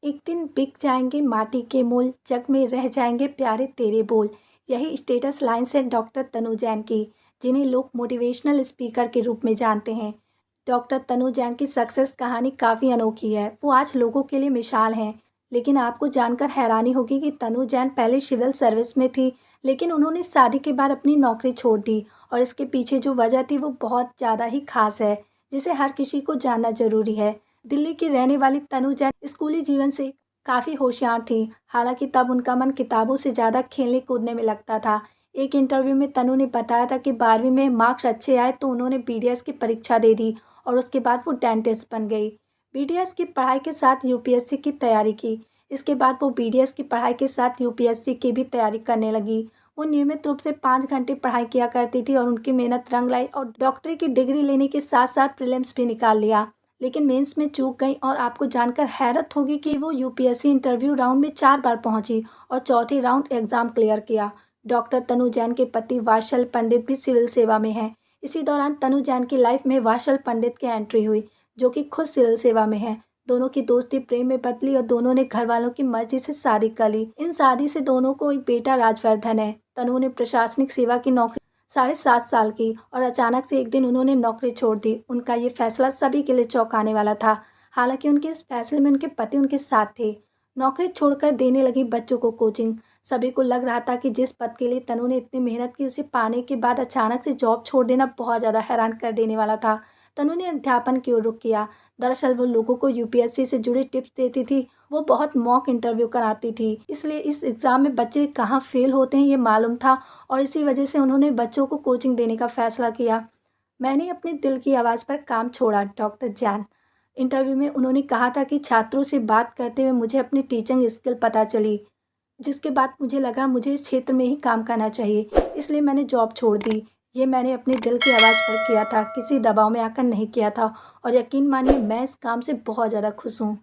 एक दिन बिक जाएंगे माटी के मोल, जग में रह जाएंगे प्यारे तेरे बोल। यही स्टेटस लाइन्स है डॉक्टर तनु जैन की, जिन्हें लोग मोटिवेशनल स्पीकर के रूप में जानते हैं। डॉक्टर तनु जैन की सक्सेस कहानी काफ़ी अनोखी है। वो आज लोगों के लिए मिसाल हैं। लेकिन आपको जानकर हैरानी होगी कि तनु जैन पहले सिविल सर्विस में थी, लेकिन उन्होंने शादी के बाद अपनी नौकरी छोड़ दी। और इसके पीछे जो वजह थी वो बहुत ज़्यादा ही खास है, जिसे हर किसी को जानना जरूरी है। दिल्ली की रहने वाली तनु जैन स्कूली जीवन से काफ़ी होशियार थी। हालांकि तब उनका मन किताबों से ज़्यादा खेलने कूदने में लगता था। एक इंटरव्यू में तनु ने बताया था कि 12वीं में मार्क्स अच्छे आए तो उन्होंने बीडीएस की परीक्षा दे दी और उसके बाद वो डेंटिस्ट बन गई। बीडीएस की पढ़ाई के साथ यूपीएससी की तैयारी की। इसके बाद वो बीडीएस की पढ़ाई के साथ यूपीएससी की भी तैयारी करने लगी। वो नियमित रूप से 5 घंटे पढ़ाई किया करती थी और उनकी मेहनत रंग लाई और डॉक्टरी की डिग्री लेने के साथ साथ प्रीलिम्स भी निकाल लिया। लेकिन मेंस में चूक गई और आपको जानकर हैरत होगी कि वो यूपीएससी इंटरव्यू राउंड में 4 बार पहुंची और चौथी राउंड एग्जाम क्लियर किया। डॉक्टर तनु जैन के पति वात्सल पंडित भी सिविल सेवा में हैं। इसी दौरान तनु जैन की लाइफ में वात्सल पंडित की एंट्री हुई, जो कि खुद सिविल सेवा में है। दोनों की दोस्ती प्रेम में बदली और दोनों ने घर वालों की मर्जी से शादी कर ली। इन शादी से दोनों को एक बेटा राजवर्धन है। तनु ने प्रशासनिक सेवा की नौकरी 7.5 साल की और अचानक से एक दिन उन्होंने नौकरी छोड़ दी। उनका ये फैसला सभी के लिए चौंकाने वाला था। हालांकि उनके इस फैसले में उनके पति उनके साथ थे। नौकरी छोड़कर देने लगी बच्चों को कोचिंग। सभी को लग रहा था कि जिस पद के लिए तनु ने इतनी मेहनत की, उसे पाने के बाद अचानक से जॉब छोड़ देना बहुत ज़्यादा हैरान कर देने वाला था। तनु ने अध्यापन की ओर रुख किया। दरअसल वो लोगों को यूपीएससी से जुड़े टिप्स देती थी। वो बहुत मॉक इंटरव्यू कराती थी, इसलिए इस एग्ज़ाम में बच्चे कहाँ फेल होते हैं ये मालूम था और इसी वजह से उन्होंने बच्चों को कोचिंग देने का फैसला किया। मैंने अपने दिल की आवाज़ पर काम छोड़ा, डॉक्टर जैन। इंटरव्यू में उन्होंने कहा था कि छात्रों से बात करते हुए मुझे अपनी टीचिंग स्किल पता चली, जिसके बाद मुझे लगा मुझे इस क्षेत्र में ही काम करना चाहिए, इसलिए मैंने जॉब छोड़ दी। ये मैंने अपने दिल की आवाज़ पर किया था, किसी दबाव में आकर नहीं किया था और यकीन मानिए मैं इस काम से बहुत ज़्यादा खुश हूँ।